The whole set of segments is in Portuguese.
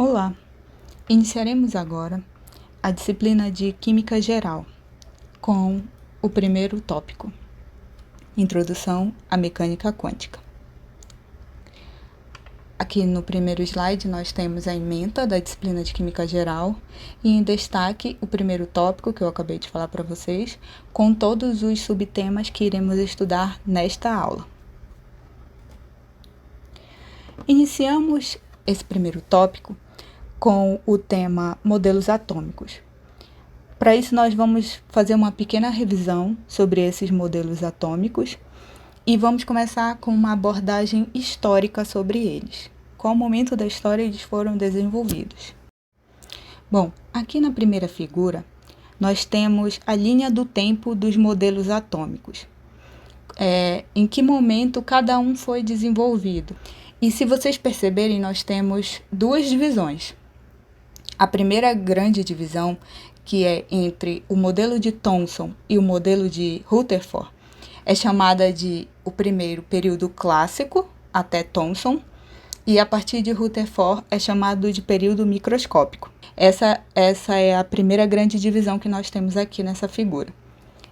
Olá! Iniciaremos agora a disciplina de Química Geral com o primeiro tópico, Introdução à Mecânica Quântica. Aqui no primeiro slide nós temos a ementa da disciplina de Química Geral e em destaque o primeiro tópico que eu acabei de falar para vocês, com todos os subtemas que iremos estudar nesta aula. Iniciamos esse primeiro tópico com o tema modelos atômicos. Para isso, nós vamos fazer uma pequena revisão sobre esses modelos atômicos e vamos começar com uma abordagem histórica sobre eles. Qual momento da história eles foram desenvolvidos? Bom, aqui na primeira figura, nós temos a linha do tempo dos modelos atômicos. Em que momento cada um foi desenvolvido. E se vocês perceberem, nós temos duas divisões. A primeira grande divisão, que é entre o modelo de Thomson e o modelo de Rutherford, é chamada de o primeiro período clássico, até Thomson, e a partir de Rutherford é chamado de período microscópico. Essa é a primeira grande divisão que nós temos aqui nessa figura.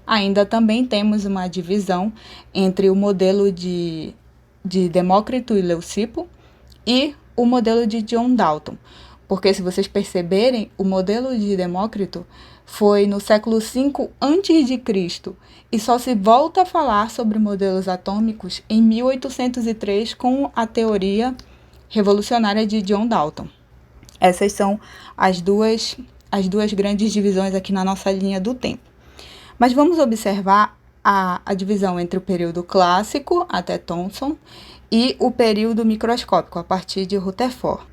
Ainda também temos uma divisão entre o modelo de Demócrito e Leucipo e o modelo de John Dalton. Porque, se vocês perceberem, o modelo de Demócrito foi no século V a.C. e só se volta a falar sobre modelos atômicos em 1803 com a teoria revolucionária de John Dalton. Essas são as duas grandes divisões aqui na nossa linha do tempo. Mas vamos observar a divisão entre o período clássico, até Thomson, e o período microscópico, a partir de Rutherford.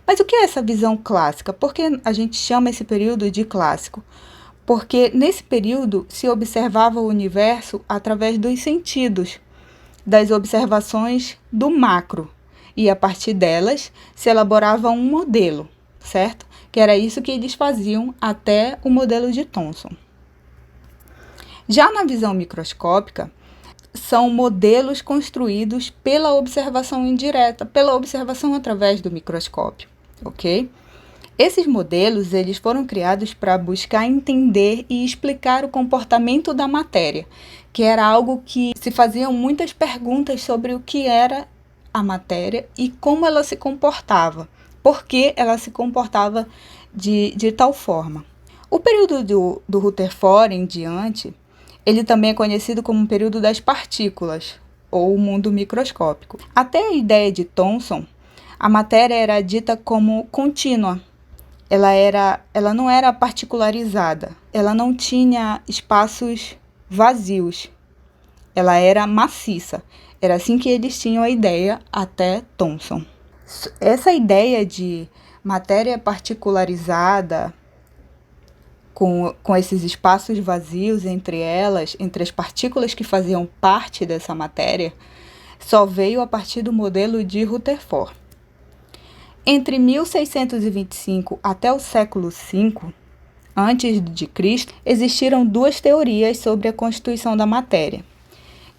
Mas o que é essa visão clássica? Por que a gente chama esse período de clássico? Porque nesse período se observava o universo através dos sentidos, das observações do macro, e a partir delas se elaborava um modelo, certo? Que era isso que eles faziam até o modelo de Thomson. Já na visão microscópica, são modelos construídos pela observação indireta, pela observação através do microscópio, ok? Esses modelos eles foram criados para buscar entender e explicar o comportamento da matéria, que era algo que se faziam muitas perguntas sobre o que era a matéria e como ela se comportava, por que ela se comportava de tal forma. O período do Rutherford em diante, ele também é conhecido como um período das partículas, ou o mundo microscópico. Até a ideia de Thomson, a matéria era dita como contínua. Ela não era particularizada, ela não tinha espaços vazios, ela era maciça. Era assim que eles tinham a ideia até Thomson. Essa ideia de matéria particularizada, com esses espaços vazios entre elas, entre as partículas que faziam parte dessa matéria, só veio a partir do modelo de Rutherford. Entre 1625 até o século V a.C., existiram duas teorias sobre a constituição da matéria,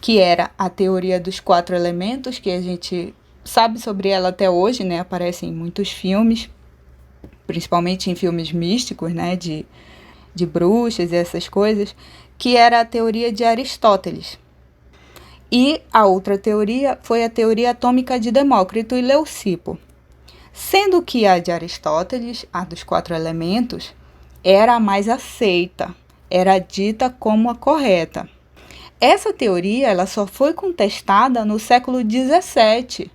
que era a teoria dos 4 elementos, que a gente sabe sobre ela até hoje, né? Aparece em muitos filmes, principalmente em filmes místicos, né? De bruxas e essas coisas, que era a teoria de Aristóteles. E a outra teoria foi a teoria atômica de Demócrito e Leucipo. Sendo que a de Aristóteles, a dos 4 elementos, era a mais aceita, era dita como a correta. Essa teoria ela só foi contestada no século XVII,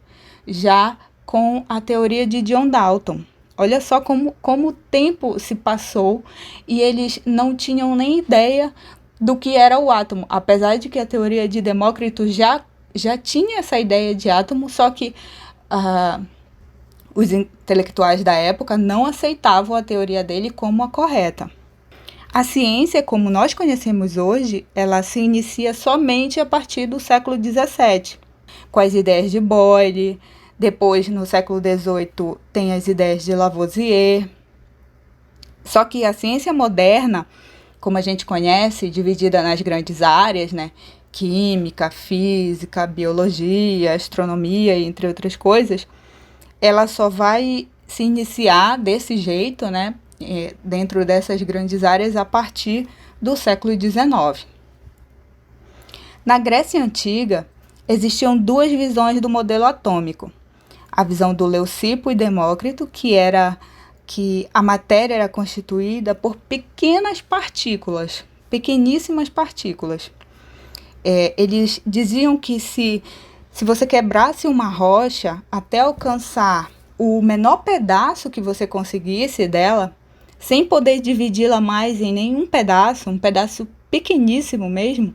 já com a teoria de John Dalton. Olha só como o tempo se passou e eles não tinham nem ideia do que era o átomo. Apesar de que a teoria de Demócrito já tinha essa ideia de átomo, só que os intelectuais da época não aceitavam a teoria dele como a correta. A ciência, como nós conhecemos hoje, ela se inicia somente a partir do século XVII, com as ideias de Boyle. Depois, no século XVIII, tem as ideias de Lavoisier. Só que a ciência moderna, como a gente conhece, dividida nas grandes áreas, né? Química, física, biologia, astronomia, entre outras coisas, ela só vai se iniciar desse jeito, né, dentro dessas grandes áreas a partir do século XIX. Na Grécia Antiga, existiam duas visões do modelo atômico. A visão do Leucipo e Demócrito, que era que a matéria era constituída por pequenas partículas, pequeníssimas partículas. Eles diziam que se você quebrasse uma rocha até alcançar o menor pedaço que você conseguisse dela, sem poder dividi-la mais em nenhum pedaço, um pedaço pequeníssimo mesmo,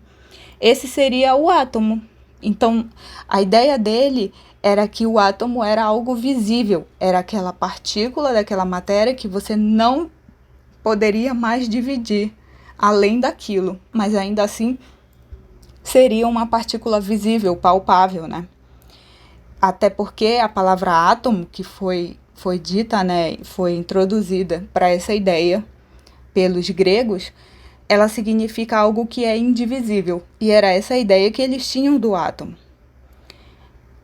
esse seria o átomo. Então, a ideia dele era que o átomo era algo visível, era aquela partícula daquela matéria que você não poderia mais dividir além daquilo, mas ainda assim seria uma partícula visível, palpável, né? Até porque a palavra átomo, que foi dita, né, foi introduzida para essa ideia pelos gregos, ela significa algo que é indivisível, e era essa ideia que eles tinham do átomo.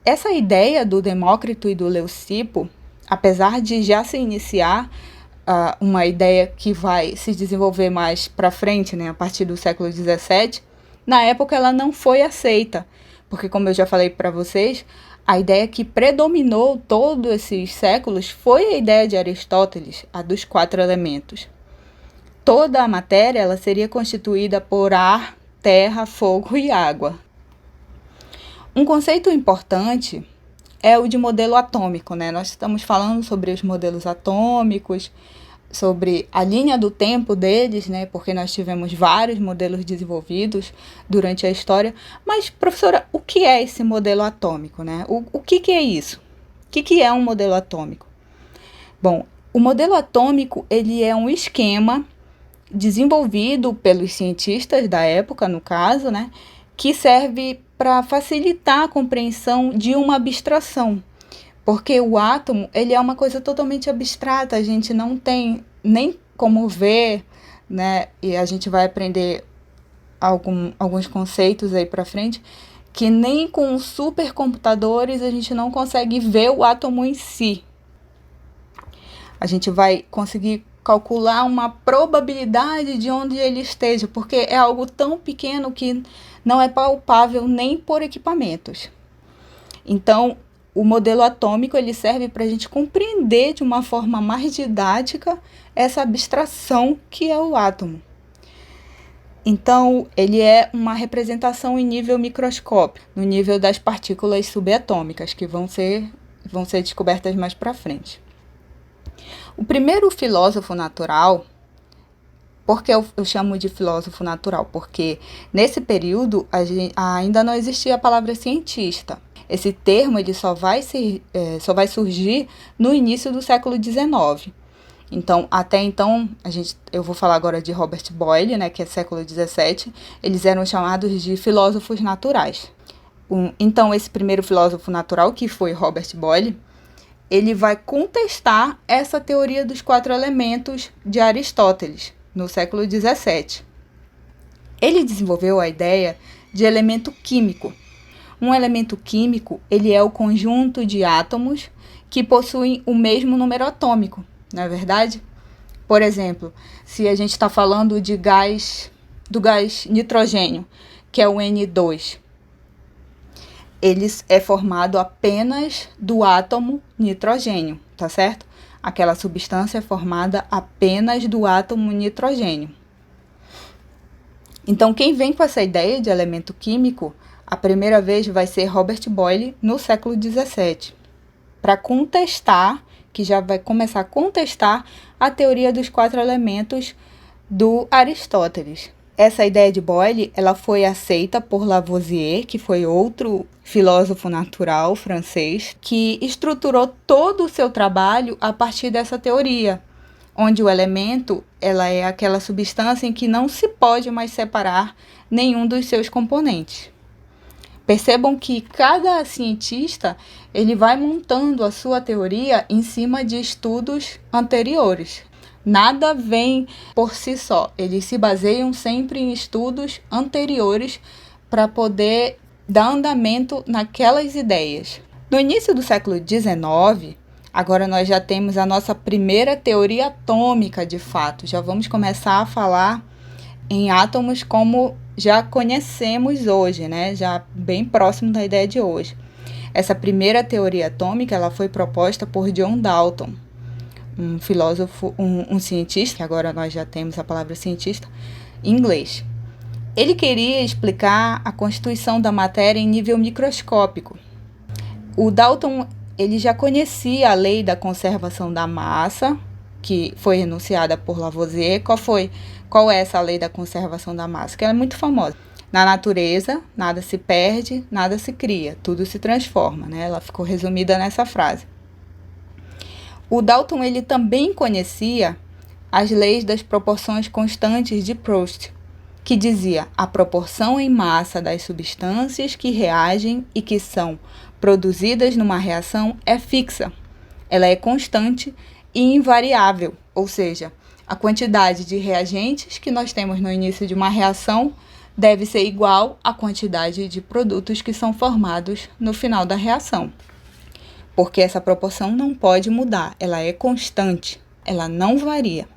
Essa ideia do Demócrito e do Leucipo, apesar de já se iniciar uma ideia que vai se desenvolver mais para frente, né, a partir do século XVII, na época ela não foi aceita, porque, como eu já falei para vocês, a ideia que predominou todos esses séculos foi a ideia de Aristóteles, a dos 4 elementos. Toda a matéria ela seria constituída por ar, terra, fogo e água. Um conceito importante é o de modelo atômico, né? Nós estamos falando sobre os modelos atômicos, sobre a linha do tempo deles, né? Porque nós tivemos vários modelos desenvolvidos durante a história. Mas, professora, o que é esse modelo atômico, né? O que é isso? O que é um modelo atômico? Bom, o modelo atômico ele é um esquema desenvolvido pelos cientistas da época, no caso, né? Que serve para facilitar a compreensão de uma abstração, porque o átomo ele é uma coisa totalmente abstrata, a gente não tem nem como ver, né? E a gente vai aprender alguns conceitos aí para frente, que nem com supercomputadores a gente não consegue ver o átomo em si. A gente vai conseguir calcular uma probabilidade de onde ele esteja, porque é algo tão pequeno que não é palpável nem por equipamentos. Então, o modelo atômico ele serve para a gente compreender de uma forma mais didática essa abstração que é o átomo. Então, ele é uma representação em nível microscópico, no nível das partículas subatômicas, que vão ser descobertas mais para frente. O primeiro filósofo natural, porque eu chamo de filósofo natural? Porque nesse período ainda não existia a palavra cientista. Esse termo ele só vai surgir no início do século XIX. Então, até então, eu vou falar agora de Robert Boyle, né, que é século XVII, eles eram chamados de filósofos naturais. Então, esse primeiro filósofo natural, que foi Robert Boyle, ele vai contestar essa teoria dos 4 elementos de Aristóteles, no século XVII. Ele desenvolveu a ideia de elemento químico. Um elemento químico, ele é o conjunto de átomos que possuem o mesmo número atômico, não é verdade? Por exemplo, se a gente está falando do gás nitrogênio, que é o N2, ele é formado apenas do átomo nitrogênio, tá certo? Aquela substância é formada apenas do átomo nitrogênio. Então, quem vem com essa ideia de elemento químico, a primeira vez vai ser Robert Boyle, no século XVII, para contestar, que já vai começar a contestar a teoria dos 4 elementos do Aristóteles. Essa ideia de Boyle, ela foi aceita por Lavoisier, que foi outro filósofo natural francês, que estruturou todo o seu trabalho a partir dessa teoria, onde o elemento ela é aquela substância em que não se pode mais separar nenhum dos seus componentes. Percebam que cada cientista ele vai montando a sua teoria em cima de estudos anteriores. Nada vem por si só, eles se baseiam sempre em estudos anteriores para poder dar andamento naquelas ideias. No início do século XIX, Agora nós já temos a nossa primeira teoria atômica, de fato. Já vamos começar a falar em átomos como já conhecemos hoje, né? Já bem próximo da ideia de hoje. Essa primeira teoria atômica ela foi proposta por John Dalton, um filósofo, um cientista, que agora nós já temos a palavra cientista, em inglês. Ele queria explicar a constituição da matéria em nível microscópico. O Dalton ele já conhecia a lei da conservação da massa, que foi enunciada por Lavoisier. Qual é essa lei da conservação da massa? Que ela é muito famosa. Na natureza, nada se perde, nada se cria, tudo se transforma, né? Ela ficou resumida nessa frase. O Dalton ele também conhecia as leis das proporções constantes de Proust, que dizia a proporção em massa das substâncias que reagem e que são produzidas numa reação é fixa. Ela é constante e invariável, ou seja, a quantidade de reagentes que nós temos no início de uma reação deve ser igual à quantidade de produtos que são formados no final da reação. Porque essa proporção não pode mudar, ela é constante, ela não varia.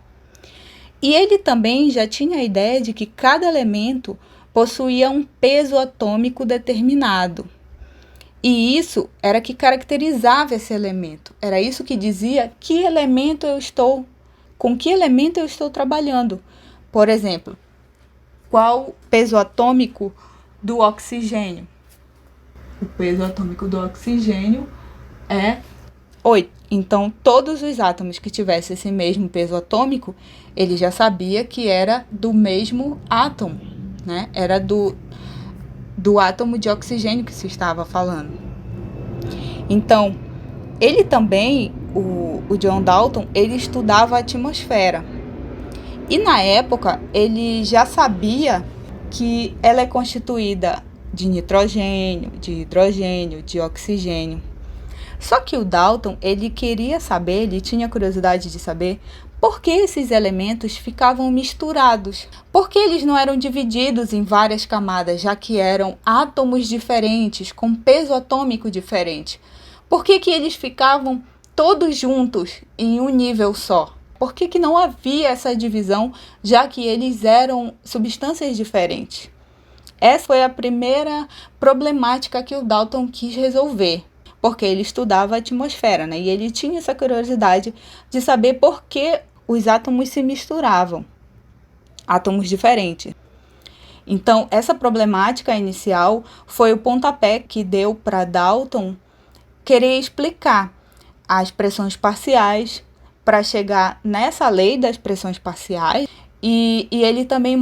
E ele também já tinha a ideia de que cada elemento possuía um peso atômico determinado. E isso era que caracterizava esse elemento. Era isso que dizia com que elemento eu estou trabalhando. Por exemplo, qual o peso atômico do oxigênio? O peso atômico do oxigênio é 8. Então, todos os átomos que tivessem esse mesmo peso atômico, ele já sabia que era do mesmo átomo, né? Era do átomo de oxigênio que se estava falando. Então, ele também, o John Dalton, ele estudava a atmosfera. E na época, ele já sabia que ela é constituída de nitrogênio, de hidrogênio, de oxigênio. Só que o Dalton, ele queria saber, ele tinha curiosidade de saber por que esses elementos ficavam misturados. Por que eles não eram divididos em várias camadas, já que eram átomos diferentes, com peso atômico diferente? Por que eles ficavam todos juntos em um nível só? Por que não havia essa divisão, já que eles eram substâncias diferentes? Essa foi a primeira problemática que o Dalton quis resolver, porque ele estudava a atmosfera, né? E ele tinha essa curiosidade de saber por que os átomos se misturavam, átomos diferentes. Então, essa problemática inicial foi o pontapé que deu para Dalton querer explicar as pressões parciais para chegar nessa lei das pressões parciais, e ele também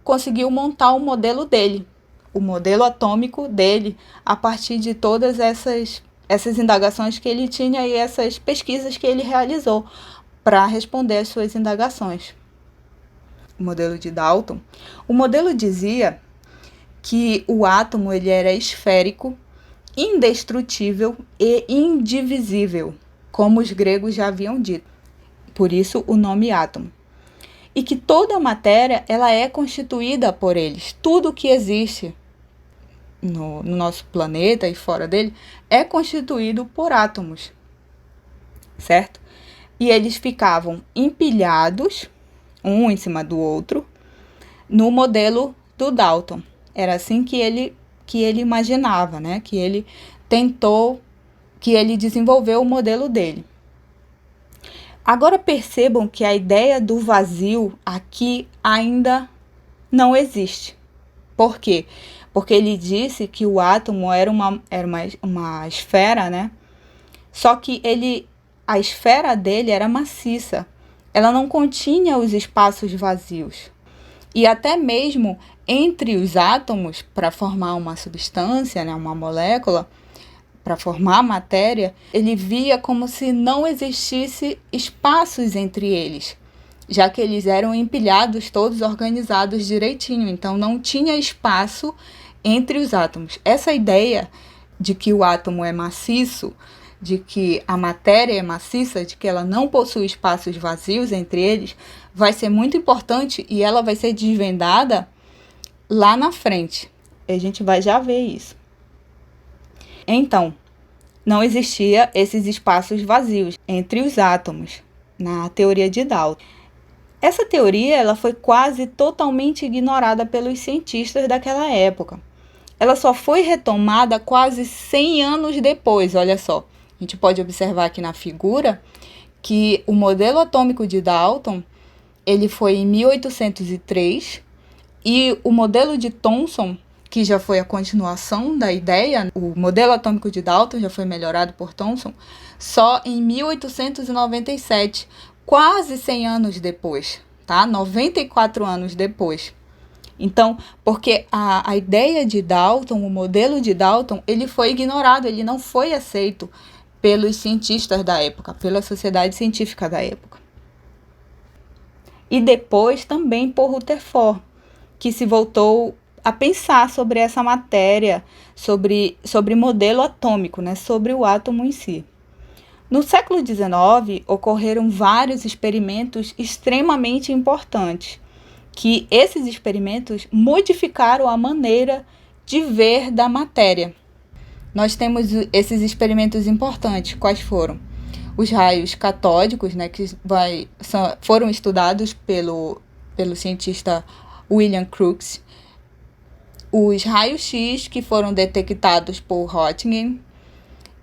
conseguiu montar o modelo dele, o modelo atômico dele, a partir de todas essas indagações que ele tinha e essas pesquisas que ele realizou para responder às suas indagações. O modelo de Dalton. O modelo dizia que o átomo ele era esférico, indestrutível e indivisível, como os gregos já haviam dito. Por isso o nome átomo. E que toda a matéria ela é constituída por eles. Tudo que existe no nosso planeta e fora dele é constituído por átomos, certo? E eles ficavam empilhados, um em cima do outro, no modelo do Dalton. Era assim que ele imaginava, né? Que ele desenvolveu o modelo dele. Agora percebam que a ideia do vazio aqui ainda não existe. Por quê? Porque ele disse que o átomo era uma esfera, né? Só que a esfera dele era maciça. Ela não continha os espaços vazios. E até mesmo entre os átomos, para formar uma substância, né, uma molécula, para formar matéria, ele via como se não existisse espaços entre eles, já que eles eram empilhados, todos organizados direitinho, então não tinha espaço entre os átomos. Essa ideia de que o átomo é maciço, de que a matéria é maciça, de que ela não possui espaços vazios entre eles, vai ser muito importante e ela vai ser desvendada lá na frente. A gente vai já ver isso. Então, não existia esses espaços vazios entre os átomos, na teoria de Dalton. Essa teoria ela foi quase totalmente ignorada pelos cientistas daquela época. Ela só foi retomada quase 100 anos depois, olha só. A gente pode observar aqui na figura que o modelo atômico de Dalton ele foi em 1803 e o modelo de Thomson, que já foi a continuação da ideia, o modelo atômico de Dalton já foi melhorado por Thomson, só em 1897, quase 100 anos depois, tá? 94 anos depois. Então, porque a ideia de Dalton, o modelo de Dalton, ele foi ignorado, ele não foi aceito pelos cientistas da época, pela sociedade científica da época. E depois também por Rutherford, que se voltou a pensar sobre essa matéria, sobre modelo atômico, né, sobre o átomo em si. No século XIX, ocorreram vários experimentos extremamente importantes, que esses experimentos modificaram a maneira de ver da matéria. Nós temos esses experimentos importantes. Quais foram? Os raios catódicos, né, que foram estudados pelo cientista William Crookes. Os raios-x, que foram detectados por Röntgen.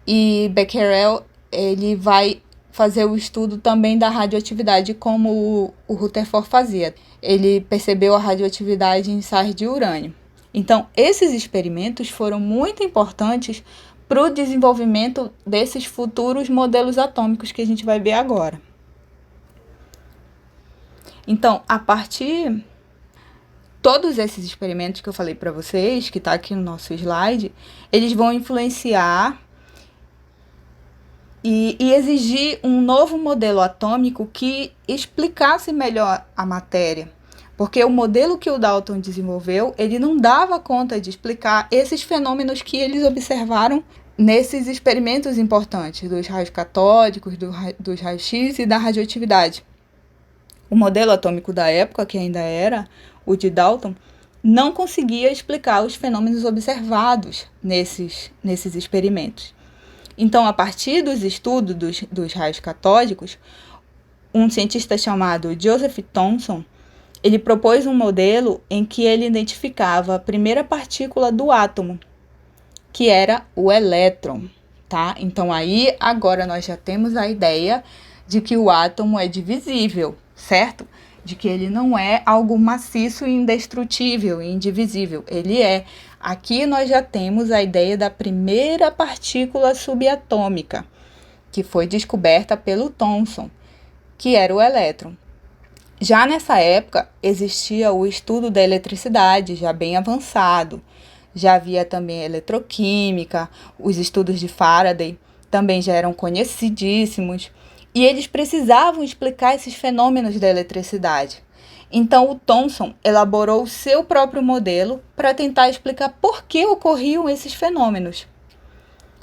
E Becquerel, ele vai fazer o estudo também da radioatividade, como o Rutherford fazia. Ele percebeu a radioatividade em sais de urânio. Então, esses experimentos foram muito importantes para o desenvolvimento desses futuros modelos atômicos que a gente vai ver agora. Então, a partir todos esses experimentos que eu falei para vocês, que está aqui no nosso slide, eles vão influenciar e exigir um novo modelo atômico que explicasse melhor a matéria. Porque o modelo que o Dalton desenvolveu, ele não dava conta de explicar esses fenômenos que eles observaram nesses experimentos importantes, dos raios catódicos, dos raios-x e da radioatividade. O modelo atômico da época, que ainda era o de Dalton, não conseguia explicar os fenômenos observados nesses experimentos. Então, a partir dos estudos dos raios catódicos, um cientista chamado Joseph Thomson, ele propôs um modelo em que ele identificava a primeira partícula do átomo, que era o elétron, tá? Então, aí, agora nós já temos a ideia de que o átomo é divisível, certo? De que ele não é algo maciço e indestrutível e indivisível. Ele é. Aqui nós já temos a ideia da primeira partícula subatômica, que foi descoberta pelo Thomson, que era o elétron. Já nessa época, existia o estudo da eletricidade, já bem avançado. Já havia também a eletroquímica, os estudos de Faraday também já eram conhecidíssimos. E eles precisavam explicar esses fenômenos da eletricidade. Então, o Thomson elaborou o seu próprio modelo para tentar explicar por que ocorriam esses fenômenos.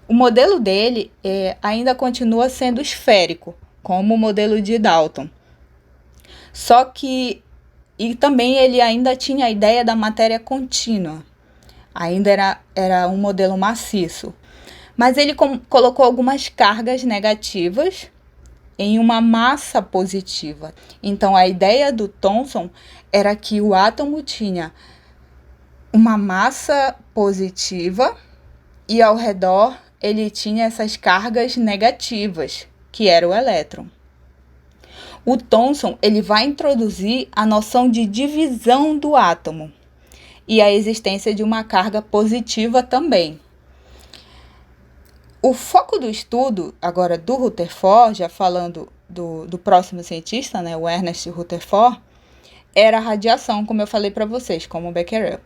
O modelo dele ainda continua sendo esférico, como o modelo de Dalton. Só que, e também ele ainda tinha a ideia da matéria contínua. Ainda era um modelo maciço. Mas ele colocou algumas cargas negativas em uma massa positiva. Então, a ideia do Thomson era que o átomo tinha uma massa positiva e ao redor ele tinha essas cargas negativas, que era o elétron. O Thomson ele vai introduzir a noção de divisão do átomo e a existência de uma carga positiva também. O foco do estudo, agora do Rutherford, já falando do próximo cientista, né, o Ernest Rutherford, era a radiação, como eu falei para vocês, como o Becquerel.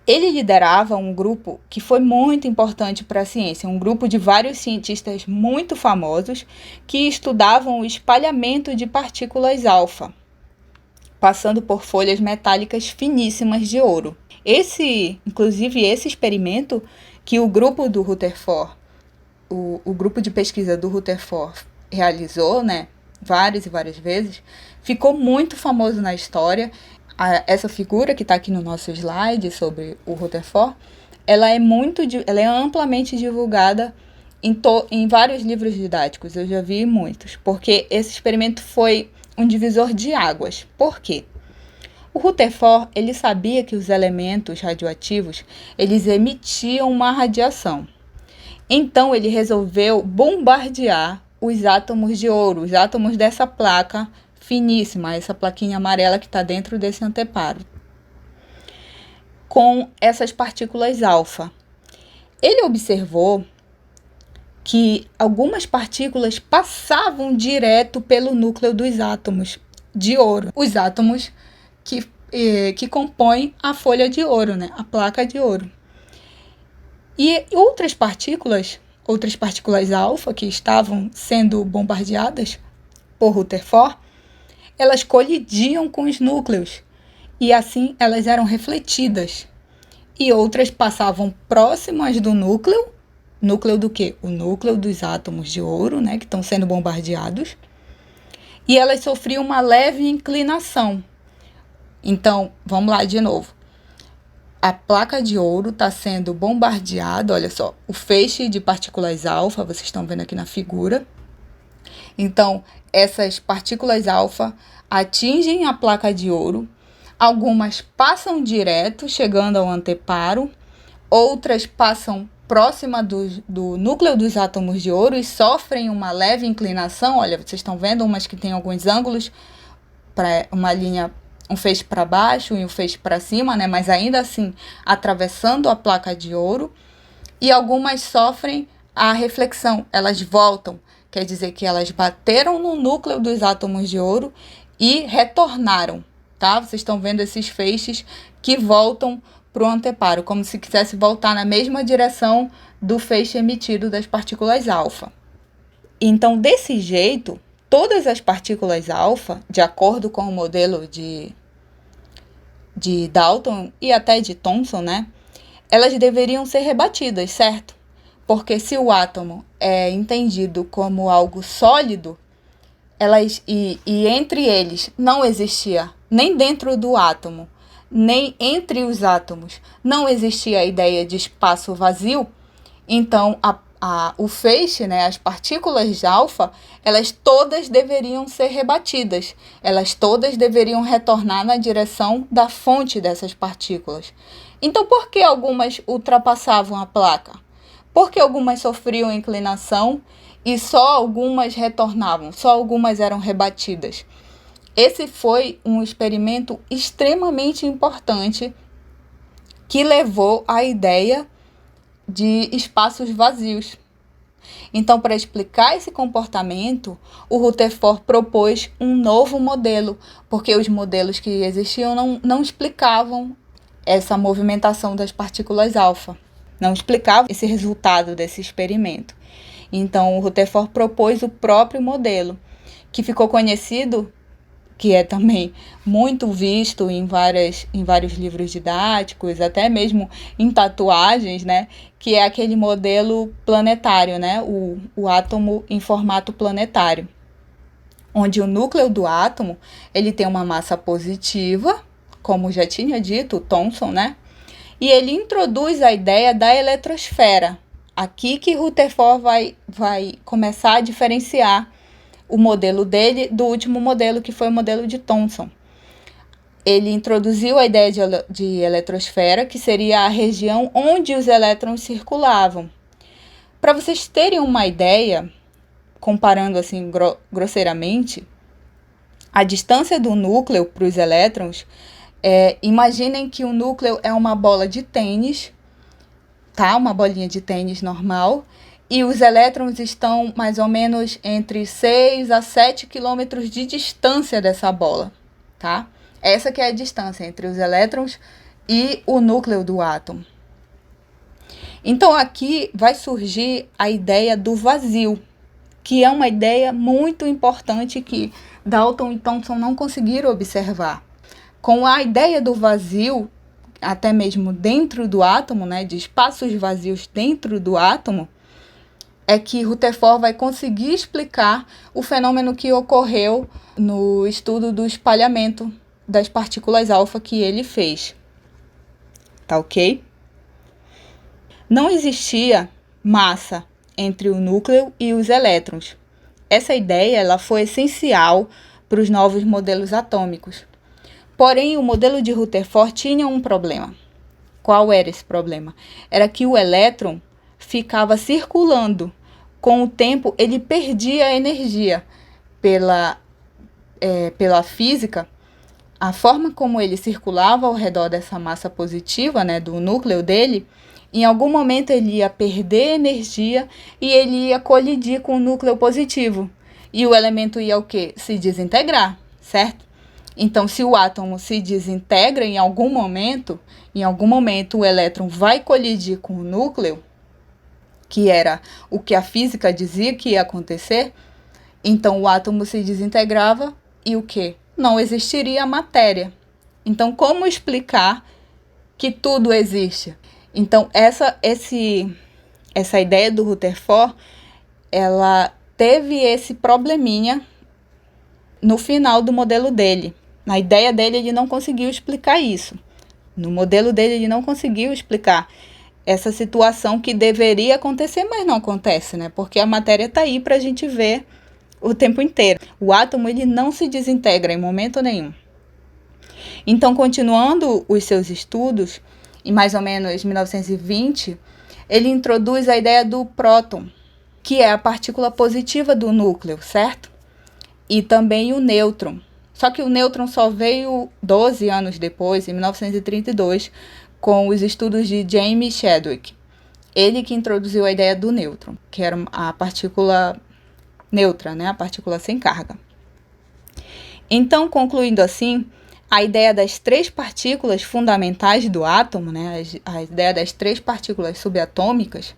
Ele liderava um grupo que foi muito importante para a ciência, um grupo de vários cientistas muito famosos que estudavam o espalhamento de partículas alfa, passando por folhas metálicas finíssimas de ouro. Inclusive, esse experimento que o grupo do Rutherford, o grupo de pesquisa do Rutherford realizou, né, várias e várias vezes, ficou muito famoso na história. Essa figura que está aqui no nosso slide sobre o Rutherford, ela é amplamente divulgada em vários livros didáticos, eu já vi muitos, porque esse experimento foi um divisor de águas. Por quê? O Rutherford, ele sabia que os elementos radioativos, eles emitiam uma radiação. Então, ele resolveu bombardear os átomos de ouro, os átomos dessa placa finíssima, essa plaquinha amarela que está dentro desse anteparo, com essas partículas alfa. Ele observou que algumas partículas passavam direto pelo núcleo dos átomos de ouro, os átomos que compõem a folha de ouro, né? A placa de ouro. E outras partículas alfa que estavam sendo bombardeadas por Rutherford, elas colidiam com os núcleos e assim elas eram refletidas. E outras passavam próximas do núcleo. Núcleo do quê? O núcleo dos átomos de ouro, né, que estão sendo bombardeados. E elas sofriam uma leve inclinação. Então, vamos lá de novo. A placa de ouro está sendo bombardeada, olha só, o feixe de partículas alfa, vocês estão vendo aqui na figura. Então, essas partículas alfa atingem a placa de ouro, algumas passam direto, chegando ao anteparo, outras passam próxima do núcleo dos átomos de ouro e sofrem uma leve inclinação. Olha, vocês estão vendo umas que tem alguns ângulos, para uma linha, um feixe para baixo e um feixe para cima, né? Mas ainda assim atravessando a placa de ouro. E algumas sofrem a reflexão, elas voltam, quer dizer que elas bateram no núcleo dos átomos de ouro e retornaram, tá? Vocês estão vendo esses feixes que voltam para o anteparo, como se quisesse voltar na mesma direção do feixe emitido das partículas alfa. Então, desse jeito, todas as partículas alfa, de acordo com o modelo de Dalton e até de Thomson, né, elas deveriam ser rebatidas, certo? Porque se o átomo é entendido como algo sólido, e entre eles não existia, nem dentro do átomo, nem entre os átomos, não existia a ideia de espaço vazio, então o feixe, né, as partículas de alfa, elas todas deveriam ser rebatidas, elas todas deveriam retornar na direção da fonte dessas partículas. Então, por que algumas ultrapassavam a placa? Por que algumas sofriam inclinação e só algumas retornavam, só algumas eram rebatidas? Esse foi um experimento extremamente importante que levou à ideia de espaços vazios. Então, para explicar esse comportamento, o Rutherford propôs um novo modelo, porque os modelos que existiam não explicavam essa movimentação das partículas alfa, não explicavam esse resultado desse experimento. Então, o Rutherford propôs o próprio modelo, que ficou conhecido, que é também muito visto em vários livros didáticos, até mesmo em tatuagens, né? Que é aquele modelo planetário, né? O átomo em formato planetário, onde o núcleo do átomo ele tem uma massa positiva, como já tinha dito o Thomson, né? E ele introduz a ideia da eletrosfera. Aqui que Rutherford vai começar a diferenciar o modelo dele do último modelo, que foi o modelo de Thomson. Ele introduziu a ideia de eletrosfera, que seria a região onde os elétrons circulavam. Para vocês terem uma ideia, comparando assim grosseiramente, a distância do núcleo para os elétrons, imaginem que o núcleo é uma bola de tênis, tá? Uma bolinha de tênis normal, e os elétrons estão mais ou menos entre 6 a 7 quilômetros de distância dessa bola, tá? Essa que é a distância entre os elétrons e o núcleo do átomo. Então, aqui vai surgir a ideia do vazio, que é uma ideia muito importante que Dalton e Thomson não conseguiram observar. Com a ideia do vazio, até mesmo dentro do átomo, né, de espaços vazios dentro do átomo, é que Rutherford vai conseguir explicar o fenômeno que ocorreu no estudo do espalhamento das partículas alfa que ele fez. Tá ok? Não existia massa entre o núcleo e os elétrons. Essa ideia ela foi essencial para os novos modelos atômicos. Porém, o modelo de Rutherford tinha um problema. Qual era esse problema? Era que o elétron ficava circulando. Com o tempo, ele perdia a energia. Pela física, a forma como ele circulava ao redor dessa massa positiva, né, do núcleo dele, em algum momento ele ia perder energia e ele ia colidir com o núcleo positivo. E o elemento ia o quê? Se desintegrar, certo? Então, se o átomo se desintegra em algum momento o elétron vai colidir com o núcleo, que era o que a física dizia que ia acontecer, então o átomo se desintegrava e o quê? Não existiria matéria. Então, como explicar que tudo existe? Então, essa ideia do Rutherford, ela teve esse probleminha no final do modelo dele. Na ideia dele, ele não conseguiu explicar isso. No modelo dele, ele não conseguiu explicar essa situação que deveria acontecer, mas não acontece, né? Porque a matéria está aí para a gente ver o tempo inteiro. O átomo ele não se desintegra em momento nenhum. Então, continuando os seus estudos, em mais ou menos 1920, ele introduz a ideia do próton, que é a partícula positiva do núcleo, certo? E também o nêutron. Só que o nêutron só veio 12 anos depois, em 1932, com os estudos de James Chadwick. Ele que introduziu a ideia do nêutron, que era a partícula neutra, né? A partícula sem carga. Então, concluindo assim, a ideia das três partículas fundamentais do átomo, né? A ideia das três partículas subatômicas,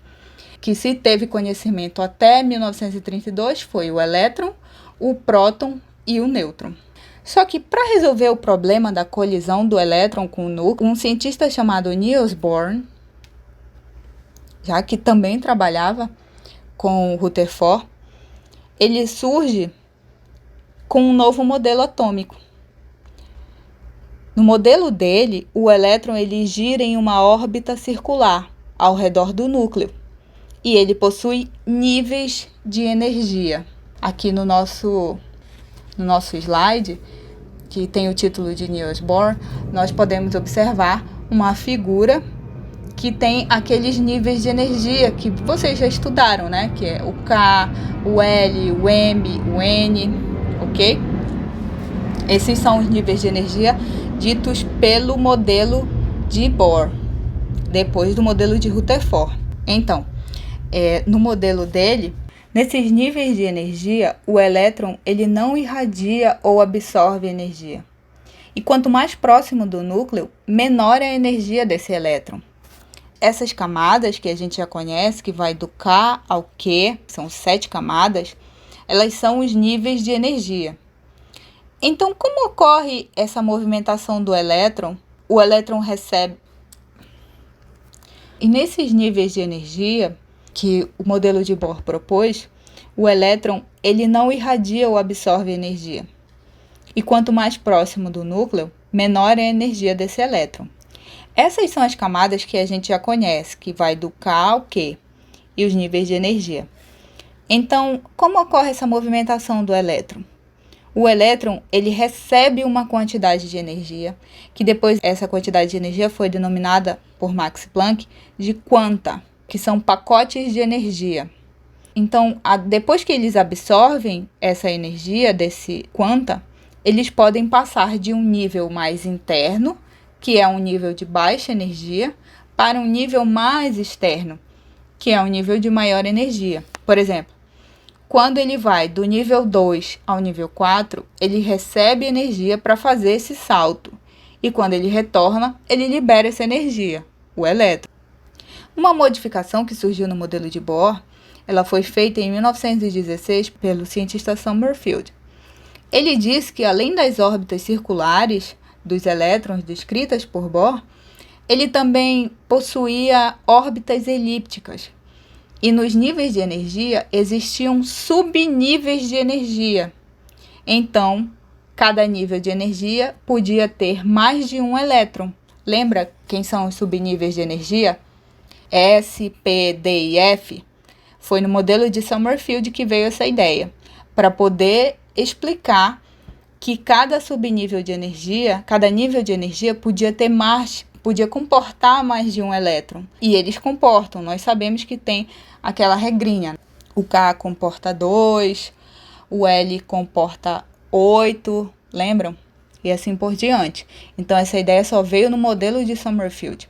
que se teve conhecimento até 1932, foi o elétron, o próton e o nêutron. Só que para resolver o problema da colisão do elétron com o núcleo, um cientista chamado Niels Bohr, já que também trabalhava com o Rutherford, ele surge com um novo modelo atômico. No modelo dele, o elétron ele gira em uma órbita circular ao redor do núcleo e ele possui níveis de energia. Aqui no nosso slide, que tem o título de Niels Bohr, nós podemos observar uma figura que tem aqueles níveis de energia que vocês já estudaram, né? Que é o K, o L, o M, o N, ok? Esses são os níveis de energia ditos pelo modelo de Bohr, depois do modelo de Rutherford. Então, no modelo dele, nesses níveis de energia, o elétron ele não irradia ou absorve energia. E quanto mais próximo do núcleo, menor é a energia desse elétron. Essas camadas que a gente já conhece, que vai do K ao Q, são 7 camadas, elas são os níveis de energia. Então, como ocorre essa movimentação do elétron? O elétron recebe... E nesses níveis de energia que o modelo de Bohr propôs, o elétron ele não irradia ou absorve energia. E quanto mais próximo do núcleo, menor é a energia desse elétron. Essas são as camadas que a gente já conhece, que vai do K ao Q, e os níveis de energia. Então, como ocorre essa movimentação do elétron? O elétron ele recebe uma quantidade de energia, que depois essa quantidade de energia foi denominada por Max Planck de quanta, que são pacotes de energia. Então, depois que eles absorvem essa energia desse quanta, eles podem passar de um nível mais interno, que é um nível de baixa energia, para um nível mais externo, que é um nível de maior energia. Por exemplo, quando ele vai do nível 2 ao nível 4, ele recebe energia para fazer esse salto. E quando ele retorna, ele libera essa energia, o elétron. Uma modificação que surgiu no modelo de Bohr, ela foi feita em 1916 pelo cientista Sommerfeld. Ele disse que além das órbitas circulares dos elétrons descritas por Bohr, ele também possuía órbitas elípticas. E nos níveis de energia existiam subníveis de energia. Então, cada nível de energia podia ter mais de um elétron. Lembra quem são os subníveis de energia? S, P, D e F. Foi no modelo de Sommerfeld que veio essa ideia, para poder explicar que cada subnível de energia, cada nível de energia podia comportar mais de um elétron. E eles comportam, nós sabemos que tem aquela regrinha. O K comporta 2, o L comporta 8, lembram? E assim por diante. Então essa ideia só veio no modelo de Sommerfeld.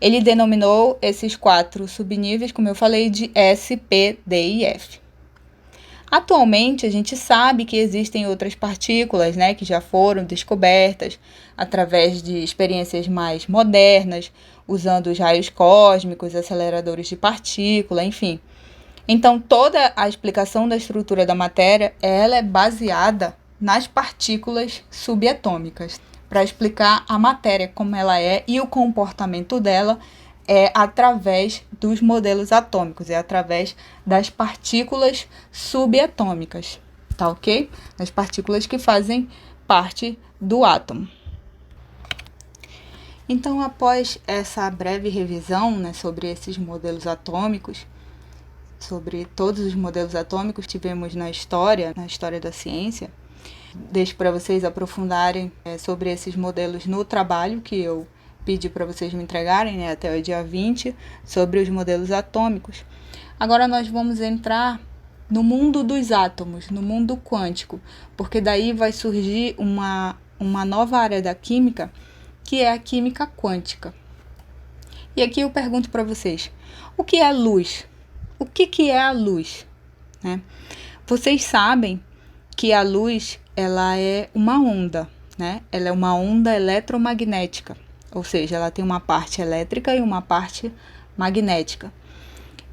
Ele denominou esses 4 subníveis, como eu falei, de S, P, D e F. Atualmente, a gente sabe que existem outras partículas, né, que já foram descobertas através de experiências mais modernas, usando os raios cósmicos, aceleradores de partícula, enfim. Então, toda a explicação da estrutura da matéria, ela é baseada nas partículas subatômicas. Para explicar a matéria como ela é e o comportamento dela é através dos modelos atômicos, é através das partículas subatômicas, tá ok? Das partículas que fazem parte do átomo. Então, após essa breve revisão, né, sobre esses modelos atômicos, sobre todos os modelos atômicos que tivemos na história da ciência, deixo para vocês aprofundarem sobre esses modelos no trabalho que eu pedi para vocês me entregarem, né, até o dia 20, sobre os modelos atômicos. Agora nós vamos entrar no mundo dos átomos, no mundo quântico, porque daí vai surgir uma nova área da química, que é a química quântica. E aqui eu pergunto para vocês, o que é luz? O que é a luz? Né? Vocês sabem que a luz ela é uma onda, né? Ela é uma onda eletromagnética, ou seja, ela tem uma parte elétrica e uma parte magnética.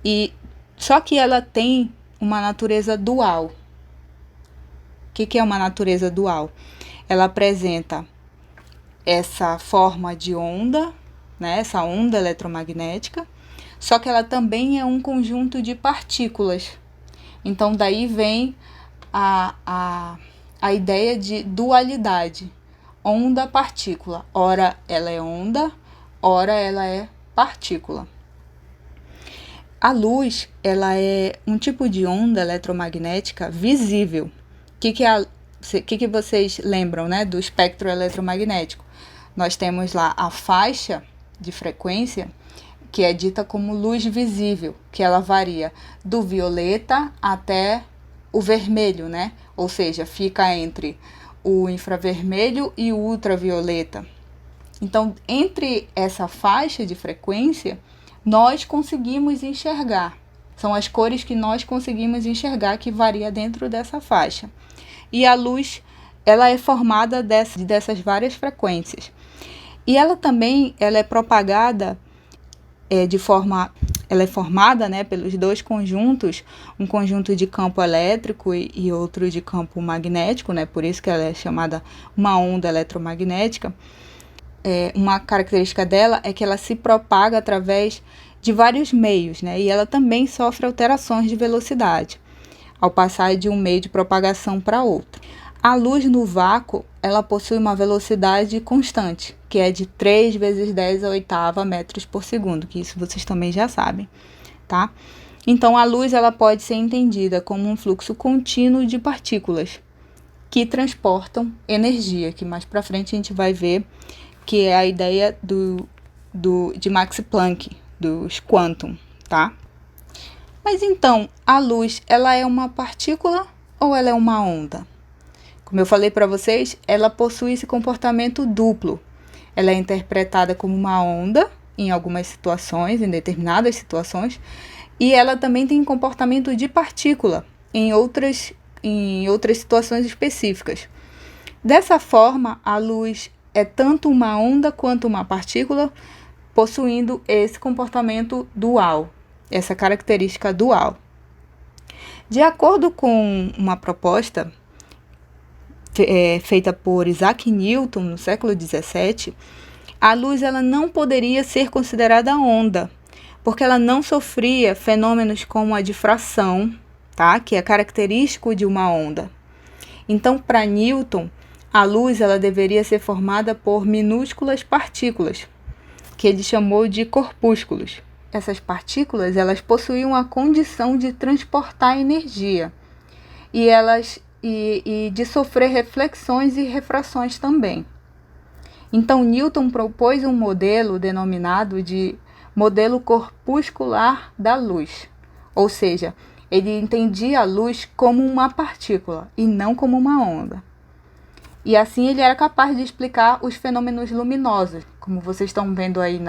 E só que ela tem uma natureza dual. O que é uma natureza dual? Ela apresenta essa forma de onda, né? Essa onda eletromagnética, só que ela também é um conjunto de partículas. Então daí vem a ideia de dualidade, onda-partícula. Ora ela é onda, ora ela é partícula. A luz, ela é um tipo de onda eletromagnética visível. O que vocês lembram, né, do espectro eletromagnético? Nós temos lá a faixa de frequência, que é dita como luz visível, que ela varia do violeta até o vermelho, né? Ou seja, fica entre o infravermelho e o ultravioleta. Então, entre essa faixa de frequência, nós conseguimos enxergar. São as cores que nós conseguimos enxergar que varia dentro dessa faixa. E a luz, ela é formada dessas várias frequências. E ela também é propagada ela é formada, né, pelos dois conjuntos, um conjunto de campo elétrico e outro de campo magnético, né, por isso que ela é chamada uma onda eletromagnética. Uma característica dela é que ela se propaga através de vários meios, né, e ela também sofre alterações de velocidade ao passar de um meio de propagação para outro. A luz no vácuo, ela possui uma velocidade constante, que é de 3 vezes 10 a oitava metros por segundo, que isso vocês também já sabem, tá? Então, a luz ela pode ser entendida como um fluxo contínuo de partículas que transportam energia, que mais para frente a gente vai ver que é a ideia de Max Planck, dos quantum, tá? Mas então, a luz, ela é uma partícula ou ela é uma onda? Como eu falei para vocês, ela possui esse comportamento duplo. Ela é interpretada como uma onda em algumas situações, em determinadas situações, e ela também tem comportamento de partícula em outras situações específicas. Dessa forma, a luz é tanto uma onda quanto uma partícula, possuindo esse comportamento dual, essa característica dual. De acordo com uma proposta feita por Isaac Newton no século XVII, a luz ela não poderia ser considerada onda, porque ela não sofria fenômenos como a difração, tá? Que é característico de uma onda. Então, para Newton, a luz ela deveria ser formada por minúsculas partículas, que ele chamou de corpúsculos. essas partículas, elas possuíam a condição de transportar energia e de sofrer reflexões e refrações também. Então, Newton propôs um modelo denominado de modelo corpuscular da luz, ou seja, ele entendia a luz como uma partícula e não como uma onda. E assim ele era capaz de explicar os fenômenos luminosos. Como vocês estão vendo aí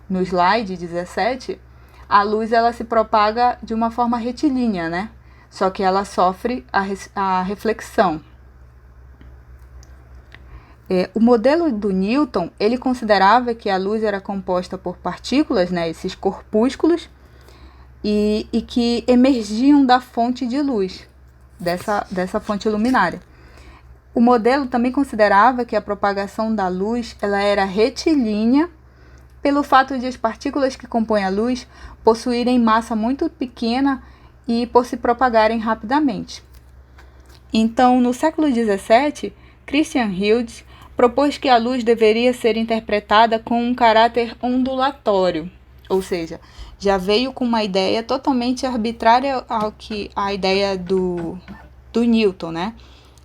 no slide 17, a luz ela se propaga de uma forma retilínea, né? Só que ela sofre a reflexão. O modelo do Newton, ele considerava que a luz era composta por partículas, né, esses corpúsculos, e que emergiam da fonte de luz, dessa fonte luminária. O modelo também considerava que a propagação da luz ela era retilínea, pelo fato de as partículas que compõem a luz possuírem massa muito pequena e por se propagarem rapidamente. Então, no século XVII, Christian Huygens propôs que a luz deveria ser interpretada com um caráter ondulatório, ou seja, já veio com uma ideia totalmente arbitrária a ideia do Newton, né?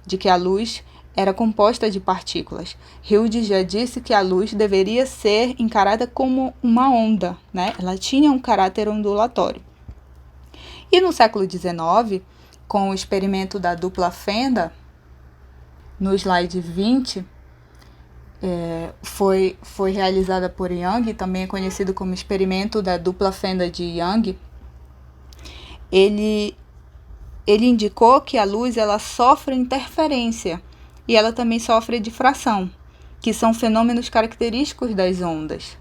De que a luz era composta de partículas. Huygens já disse que a luz deveria ser encarada como uma onda, né? Ela tinha um caráter ondulatório. E no século XIX, com o experimento da dupla fenda, no slide 20, foi realizada por Young, também é conhecido como experimento da dupla fenda de Young. Ele indicou que a luz ela sofre interferência e ela também sofre difração, que são fenômenos característicos das ondas.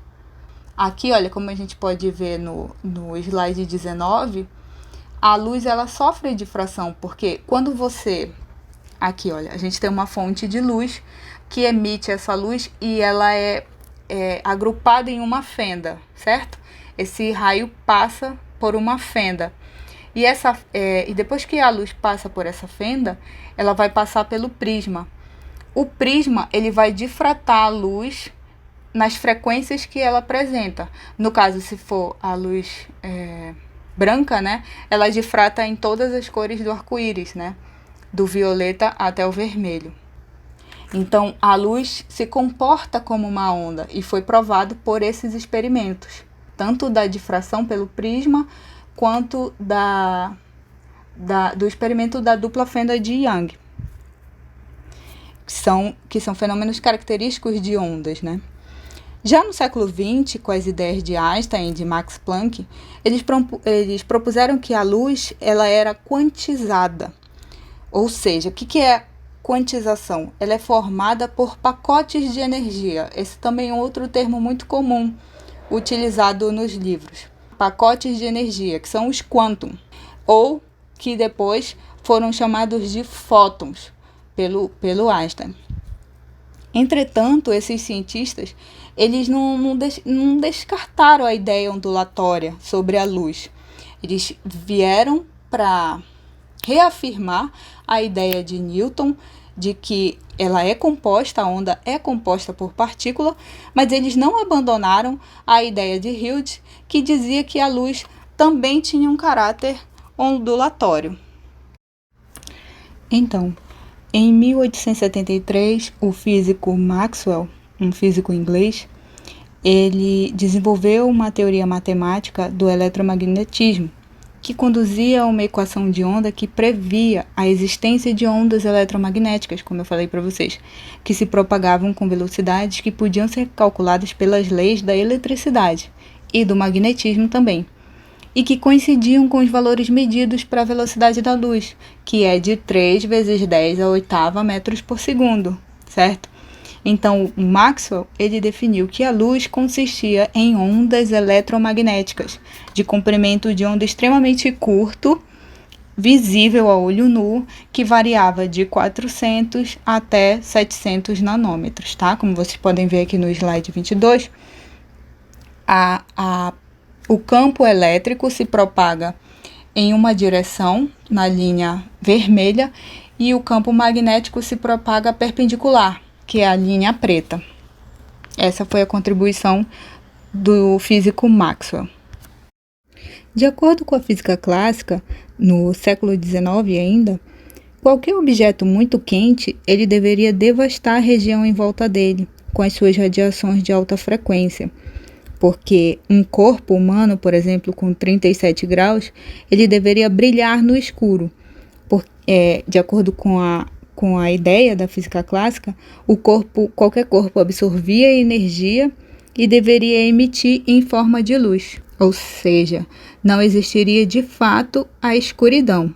Aqui, olha, como a gente pode ver no slide 19, a luz ela sofre difração, porque quando aqui, olha, a gente tem uma fonte de luz que emite essa luz e ela é agrupada em uma fenda, certo? Esse raio passa por uma fenda. E depois que a luz passa por essa fenda, ela vai passar pelo prisma. O prisma ele vai difratar a luz nas frequências que ela apresenta. No caso, se for a luz branca, né, ela difrata em todas as cores do arco-íris, né, do violeta até o vermelho. Então, a luz se comporta como uma onda e foi provado por esses experimentos, tanto da difração pelo prisma, quanto do experimento da dupla fenda de Young, que são fenômenos característicos de ondas, né? Já no século XX, com as ideias de Einstein e de Max Planck, eles propuseram que a luz ela era quantizada. Ou seja, o que é quantização? Ela é formada por pacotes de energia. Esse também é outro termo muito comum utilizado nos livros. Pacotes de energia, que são os quantum, ou que depois foram chamados de fótons pelo Einstein. Entretanto, esses cientistas eles não descartaram a ideia ondulatória sobre a luz. Eles vieram para reafirmar a ideia de Newton de que a onda é composta por partícula, mas eles não abandonaram a ideia de Huygens, que dizia que a luz também tinha um caráter ondulatório. Então, em 1873, o físico Maxwell, um físico inglês, ele desenvolveu uma teoria matemática do eletromagnetismo, que conduzia a uma equação de onda que previa a existência de ondas eletromagnéticas, como eu falei para vocês, que se propagavam com velocidades que podiam ser calculadas pelas leis da eletricidade e do magnetismo também, e que coincidiam com os valores medidos para a velocidade da luz, que é de 3 vezes 10 a oitava metros por segundo, certo? Então, o Maxwell ele definiu que a luz consistia em ondas eletromagnéticas, de comprimento de onda extremamente curto, visível a olho nu, que variava de 400 até 700 nanômetros, tá? Como vocês podem ver aqui no slide 22, o campo elétrico se propaga em uma direção, na linha vermelha, e o campo magnético se propaga perpendicular, que é a linha preta. Essa foi a contribuição do físico Maxwell. De acordo com a física clássica, no século XIX ainda, qualquer objeto muito quente, ele deveria devastar a região em volta dele, com as suas radiações de alta frequência. Porque um corpo humano, por exemplo, com 37 graus, ele deveria brilhar no escuro. De acordo com a ideia da física clássica, qualquer corpo absorvia energia e deveria emitir em forma de luz. Ou seja, não existiria de fato a escuridão.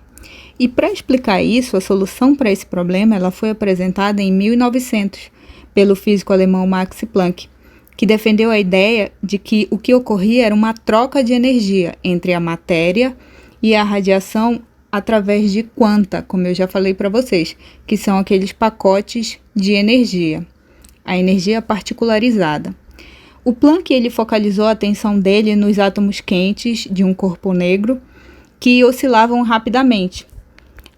E para explicar isso, a solução para esse problema ela foi apresentada em 1900 pelo físico alemão Max Planck, que defendeu a ideia de que o que ocorria era uma troca de energia entre a matéria e a radiação através de quanta, como eu já falei para vocês, que são aqueles pacotes de energia, a energia particularizada. O Planck ele focalizou a atenção dele nos átomos quentes de um corpo negro que oscilavam rapidamente.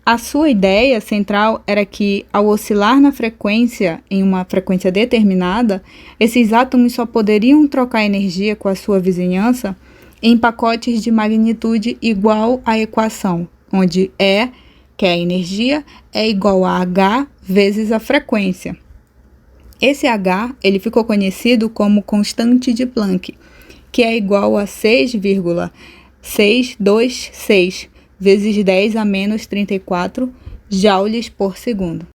A sua ideia central era que, ao oscilar na frequência, em uma frequência determinada, esses átomos só poderiam trocar energia com a sua vizinhança em pacotes de magnitude igual à equação, onde E, que é a energia, é igual a H vezes a frequência. Esse H ele ficou conhecido como constante de Planck, que é igual a 6,626 vezes 10 a menos 34 joules por segundo.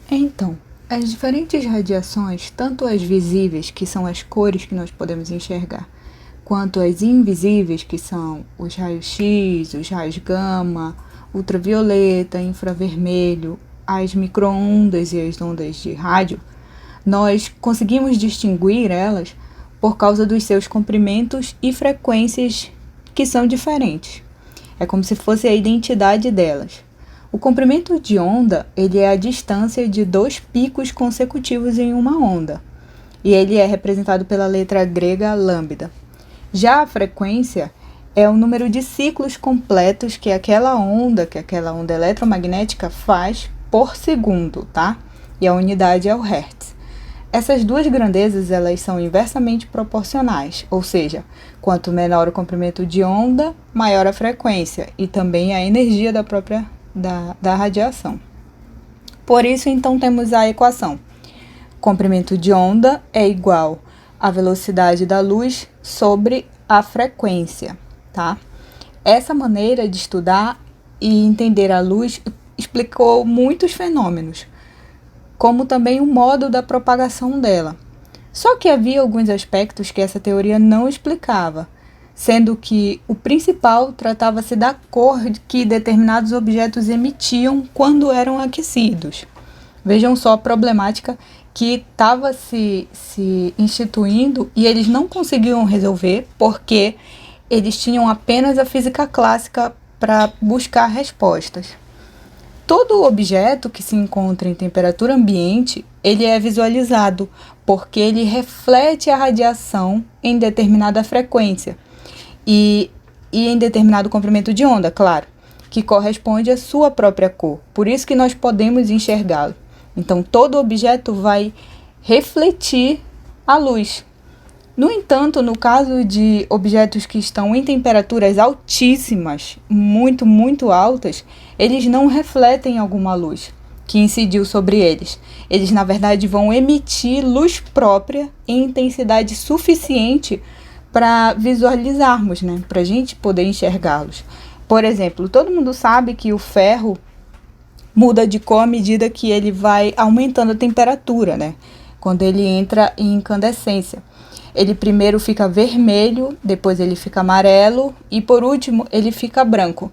Então, as diferentes radiações, tanto as visíveis, que são as cores que nós podemos enxergar, quanto as invisíveis, que são os raios-x, os raios gama, ultravioleta, infravermelho, as micro-ondas e as ondas de rádio, nós conseguimos distinguir elas por causa dos seus comprimentos e frequências que são diferentes. É como se fosse a identidade delas. O comprimento de onda ele é a distância de dois picos consecutivos em uma onda, e ele é representado pela letra grega lambda. Já a frequência é o número de ciclos completos que aquela onda eletromagnética faz por segundo, tá? E a unidade é o hertz. Essas duas grandezas elas são inversamente proporcionais, ou seja, quanto menor o comprimento de onda, maior a frequência e também a energia da radiação. Por isso, então, temos a equação. Comprimento de onda é igual à velocidade da luz sobre a frequência, tá? Essa maneira de estudar e entender a luz explicou muitos fenômenos, como também o modo da propagação dela. Só que havia alguns aspectos que essa teoria não explicava, sendo que o principal tratava-se da cor que determinados objetos emitiam quando eram aquecidos. Vejam só a problemática que estava se instituindo e eles não conseguiam resolver porque eles tinham apenas a física clássica para buscar respostas. Todo objeto que se encontra em temperatura ambiente, ele é visualizado, porque ele reflete a radiação em determinada frequência e em determinado comprimento de onda, claro, que corresponde à sua própria cor. Por isso que nós podemos enxergá-lo. Então, todo objeto vai refletir a luz. No entanto, no caso de objetos que estão em temperaturas altíssimas, muito, muito altas, eles não refletem alguma luz que incidiu sobre eles. Eles, na verdade, vão emitir luz própria em intensidade suficiente para visualizarmos, né? Para a gente poder enxergá-los. Por exemplo, todo mundo sabe que o ferro muda de cor à medida que ele vai aumentando a temperatura, né? Quando ele entra em incandescência. Ele primeiro fica vermelho, depois ele fica amarelo e por último ele fica branco.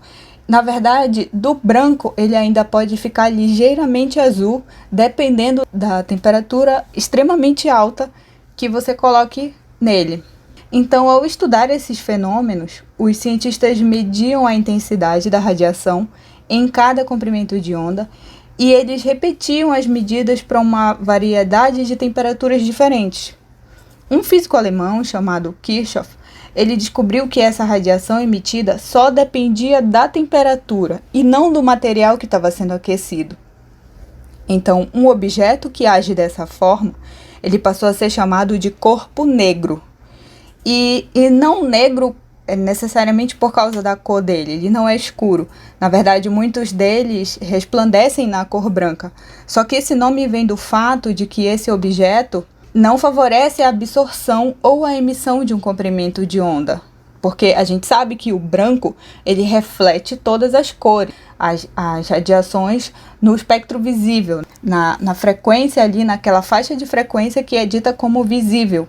Na verdade, do branco ele ainda pode ficar ligeiramente azul, dependendo da temperatura extremamente alta que você coloque nele. Então, ao estudar esses fenômenos, os cientistas mediam a intensidade da radiação em cada comprimento de onda e eles repetiam as medidas para uma variedade de temperaturas diferentes. Um físico alemão chamado Kirchhoff, ele descobriu que essa radiação emitida só dependia da temperatura e não do material que estava sendo aquecido. Então, um objeto que age dessa forma, ele passou a ser chamado de corpo negro. E não negro necessariamente por causa da cor dele, ele não é escuro. Na verdade, muitos deles resplandecem na cor branca. Só que esse nome vem do fato de que esse objeto não favorece a absorção ou a emissão de um comprimento de onda. Porque a gente sabe que o branco, ele reflete todas as cores, as radiações no espectro visível, na frequência ali, naquela faixa de frequência que é dita como visível,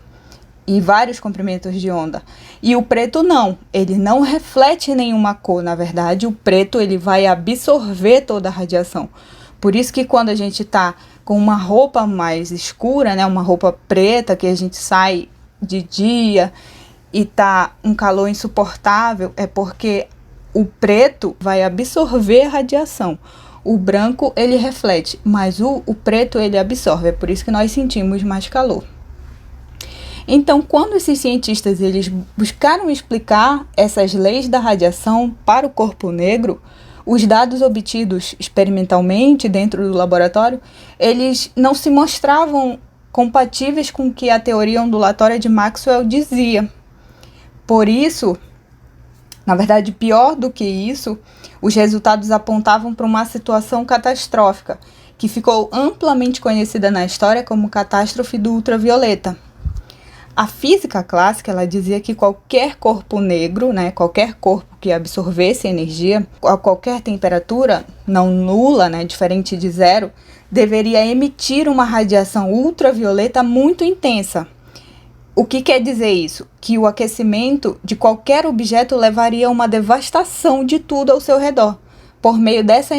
e vários comprimentos de onda. E o preto não, ele não reflete nenhuma cor. Na verdade, o preto ele vai absorver toda a radiação. Por isso que quando a gente está com uma roupa mais escura, né, uma roupa preta, que a gente sai de dia e tá um calor insuportável, é porque o preto vai absorver a radiação. O branco ele reflete, mas o preto ele absorve. É por isso que nós sentimos mais calor. Então, quando esses cientistas eles buscaram explicar essas leis da radiação para o corpo negro, os dados obtidos experimentalmente dentro do laboratório, eles não se mostravam compatíveis com o que a teoria ondulatória de Maxwell dizia. Por isso, na verdade, pior do que isso, os resultados apontavam para uma situação catastrófica, que ficou amplamente conhecida na história como catástrofe do ultravioleta. A física clássica ela dizia que qualquer corpo negro, né, qualquer corpo que absorvesse energia a qualquer temperatura, não nula, né, diferente de zero, deveria emitir uma radiação ultravioleta muito intensa. O que quer dizer isso? Que o aquecimento de qualquer objeto levaria a uma devastação de tudo ao seu redor, por meio dessa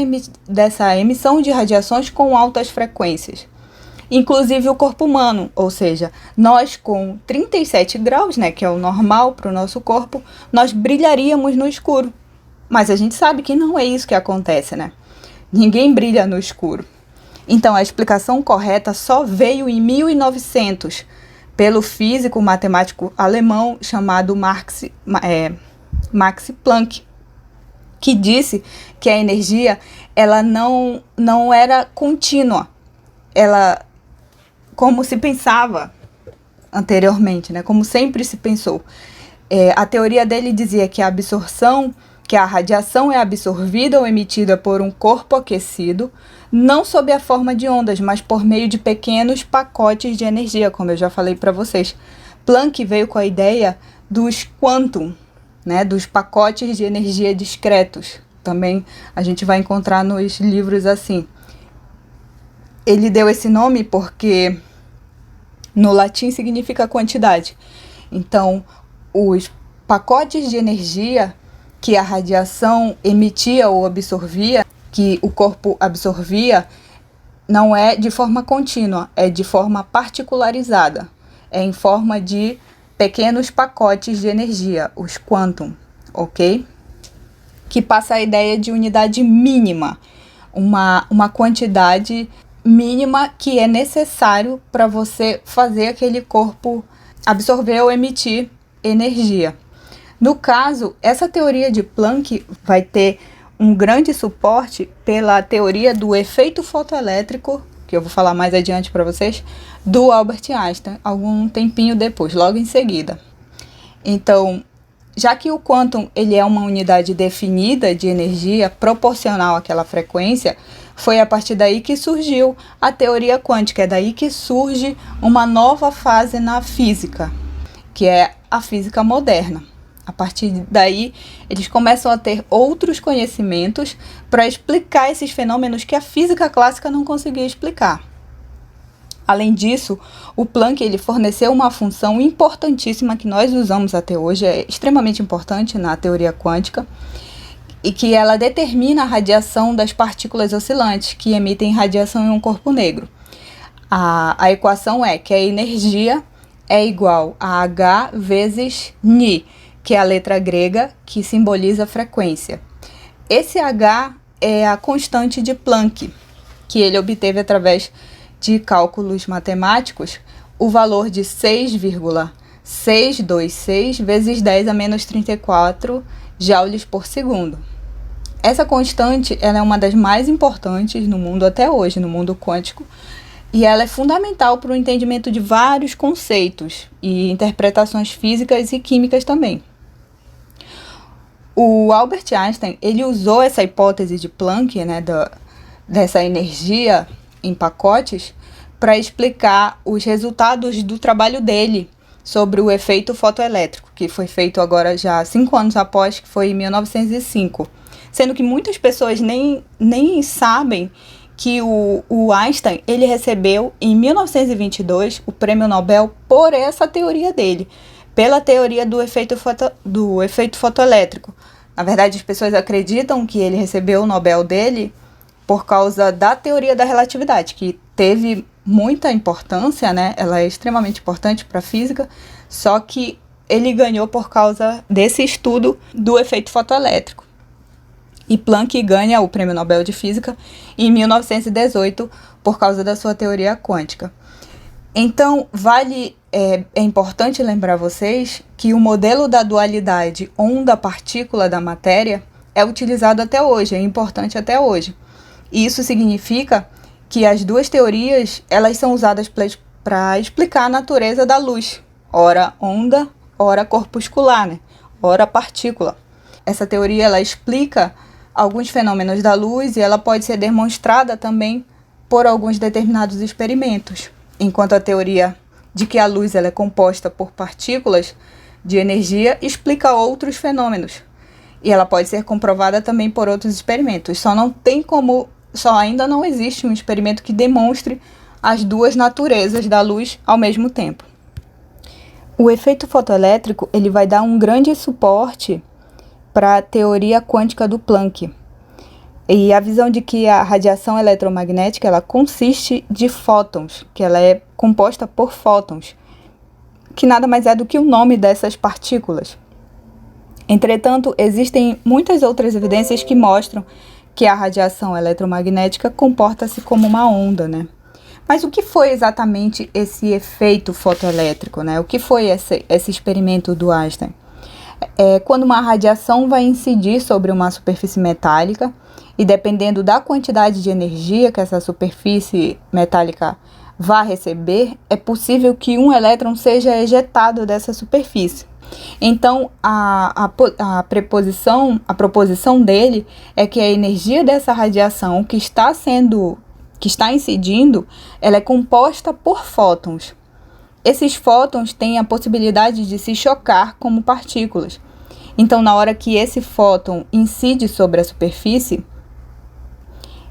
emissão de radiações com altas frequências. Inclusive o corpo humano, ou seja, nós com 37 graus, né, que é o normal para o nosso corpo, nós brilharíamos no escuro. Mas a gente sabe que não é isso que acontece, né? Ninguém brilha no escuro. Então a explicação correta só veio em 1900, pelo físico matemático alemão chamado Max Planck, que disse que a energia ela não era contínua. Ela, como se pensava anteriormente, né? Como sempre se pensou. A teoria dele dizia que a radiação é absorvida ou emitida por um corpo aquecido, não sob a forma de ondas, mas por meio de pequenos pacotes de energia, como eu já falei para vocês. Planck veio com a ideia dos quantum, né? Dos pacotes de energia discretos. Também a gente vai encontrar nos livros assim. Ele deu esse nome porque no latim significa quantidade. Então, os pacotes de energia que a radiação emitia ou absorvia, que o corpo absorvia, não é de forma contínua, é de forma particularizada. É em forma de pequenos pacotes de energia, os quantum, ok? Que passa a ideia de unidade mínima, uma quantidade mínima que é necessário para você fazer aquele corpo absorver ou emitir energia. No caso, essa teoria de Planck vai ter um grande suporte pela teoria do efeito fotoelétrico, que eu vou falar mais adiante para vocês, do Albert Einstein, algum tempinho depois, logo em seguida. Então, já que o quantum ele é uma unidade definida de energia proporcional àquela frequência, foi a partir daí que surgiu a teoria quântica, é daí que surge uma nova fase na física, que é a física moderna. A partir daí, eles começam a ter outros conhecimentos para explicar esses fenômenos que a física clássica não conseguia explicar. Além disso, o Planck ele forneceu uma função importantíssima que nós usamos até hoje, é extremamente importante na teoria quântica, e que ela determina a radiação das partículas oscilantes que emitem radiação em um corpo negro. A equação é que a energia é igual a H vezes Ni, que é a letra grega que simboliza a frequência. Esse H é a constante de Planck, que ele obteve através de cálculos matemáticos, o valor de 6,626 vezes 10 a menos 34 joules por segundo. Essa constante ela é uma das mais importantes no mundo até hoje, no mundo quântico, e ela é fundamental para o entendimento de vários conceitos e interpretações físicas e químicas também. O Albert Einstein, ele usou essa hipótese de Planck, né, dessa energia em pacotes, para explicar os resultados do trabalho dele sobre o efeito fotoelétrico, que foi feito agora já 5 anos após, que foi em 1905. Sendo que muitas pessoas nem sabem que o Einstein, ele recebeu em 1922 o prêmio Nobel por essa teoria dele, pela teoria do efeito fotoelétrico. Na verdade, as pessoas acreditam que ele recebeu o Nobel dele por causa da teoria da relatividade, que teve muita importância, né? Ela é extremamente importante para a física, só que ele ganhou por causa desse estudo do efeito fotoelétrico. E Planck ganha o Prêmio Nobel de Física em 1918 por causa da sua teoria quântica. Então, é importante lembrar vocês que o modelo da dualidade onda-partícula da matéria é utilizado até hoje, é importante até hoje. E isso significa que as duas teorias elas são usadas para explicar a natureza da luz, ora onda, ora corpuscular, né? Ora partícula. Essa teoria ela explica alguns fenômenos da luz e ela pode ser demonstrada também por alguns determinados experimentos, enquanto a teoria de que a luz ela é composta por partículas de energia explica outros fenômenos. E ela pode ser comprovada também por outros experimentos. Só ainda não existe um experimento que demonstre as duas naturezas da luz ao mesmo tempo. O efeito fotoelétrico ele vai dar um grande suporte para a teoria quântica do Planck. E a visão de que a radiação eletromagnética ela consiste de fótons, que ela é composta por fótons, que nada mais é do que o nome dessas partículas. Entretanto, existem muitas outras evidências que mostram que a radiação eletromagnética comporta-se como uma onda, né? Mas o que foi exatamente esse efeito fotoelétrico, né? O que foi esse experimento do Einstein? É quando uma radiação vai incidir sobre uma superfície metálica e dependendo da quantidade de energia que essa superfície metálica vai receber, é possível que um elétron seja ejetado dessa superfície. Então, a proposição dele é que a energia dessa radiação que está incidindo, ela é composta por fótons. Esses fótons têm a possibilidade de se chocar como partículas. Então, na hora que esse fóton incide sobre a superfície,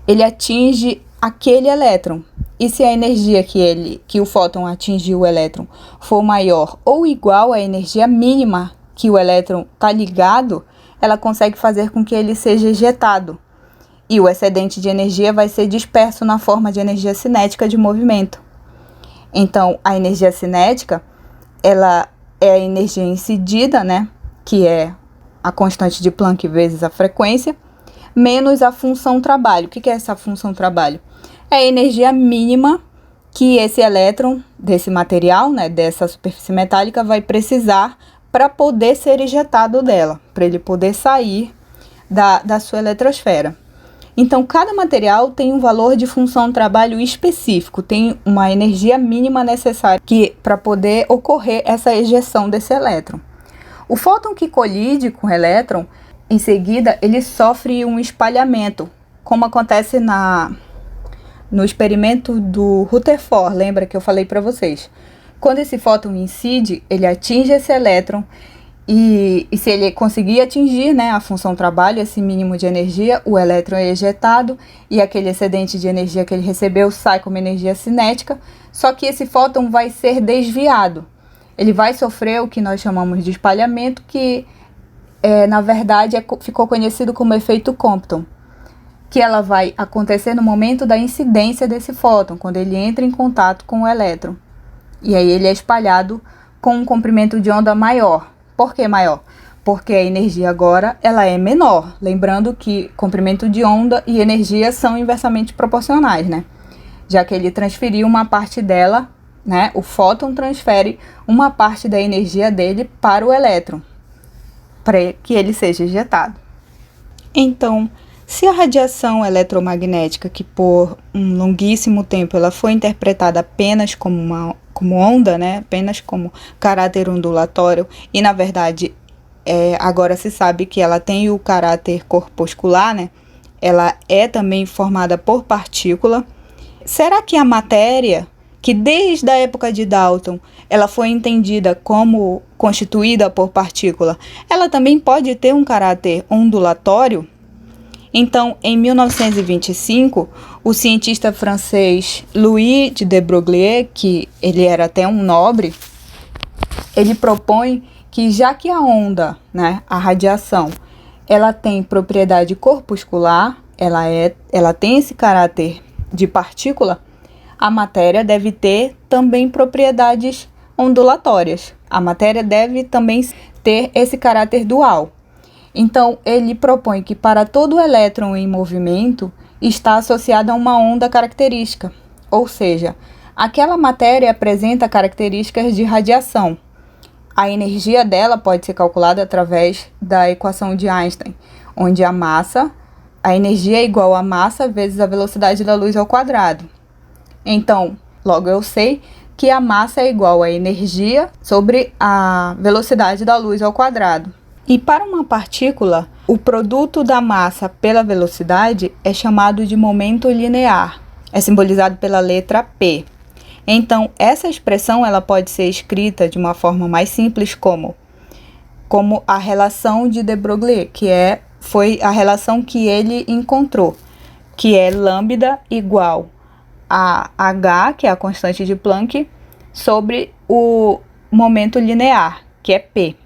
ele atinge aquele elétron. E se a energia que o fóton atingiu o elétron for maior ou igual à energia mínima que o elétron está ligado, ela consegue fazer com que ele seja ejetado. E o excedente de energia vai ser disperso na forma de energia cinética de movimento. Então, a energia cinética, ela é a energia incidida, né? Que é a constante de Planck vezes a frequência, menos a função trabalho. O que é essa função trabalho? É a energia mínima que esse elétron desse material, né, dessa superfície metálica, vai precisar para poder ser ejetado dela, para ele poder sair da sua eletrosfera. Então, cada material tem um valor de função-trabalho específico, tem uma energia mínima necessária para poder ocorrer essa ejeção desse elétron. O fóton que colide com o elétron, em seguida, ele sofre um espalhamento, como acontece no experimento do Rutherford, lembra que eu falei para vocês? Quando esse fóton incide, ele atinge esse elétron e se ele conseguir atingir, né, a função trabalho, esse mínimo de energia, o elétron é ejetado e aquele excedente de energia que ele recebeu sai como energia cinética, só que esse fóton vai ser desviado. Ele vai sofrer o que nós chamamos de espalhamento, que na verdade ficou conhecido como efeito Compton, que ela vai acontecer no momento da incidência desse fóton, quando ele entra em contato com o elétron. E aí ele é espalhado com um comprimento de onda maior. Por que maior? Porque a energia agora ela é menor. Lembrando que comprimento de onda e energia são inversamente proporcionais, né? Já que ele transferiu uma parte dela, né? O fóton transfere uma parte da energia dele para o elétron, para que ele seja ejetado. Então, se a radiação eletromagnética, que por um longuíssimo tempo ela foi interpretada apenas como onda, né, apenas como caráter ondulatório, e na verdade agora se sabe que ela tem o caráter corpuscular, né? Ela é também formada por partícula. Será que a matéria, que desde a época de Dalton ela foi entendida como constituída por partícula, ela também pode ter um caráter ondulatório? Então, em 1925, o cientista francês Louis de Broglie, que ele era até um nobre, ele propõe que já que a onda, né, a radiação, ela tem propriedade corpuscular, ela tem esse caráter de partícula, a matéria deve ter também propriedades ondulatórias. A matéria deve também ter esse caráter dual. Então, ele propõe que para todo elétron em movimento está associada a uma onda característica, ou seja, aquela matéria apresenta características de radiação. A energia dela pode ser calculada através da equação de Einstein, onde a energia é igual a massa vezes a velocidade da luz ao quadrado. Então, logo eu sei que a massa é igual a energia sobre a velocidade da luz ao quadrado. E para uma partícula, o produto da massa pela velocidade é chamado de momento linear. É simbolizado pela letra P. Então, essa expressão ela pode ser escrita de uma forma mais simples como a relação de de Broglie, foi a relação que ele encontrou, que é lambda igual a H, que é a constante de Planck, sobre o momento linear, que é P.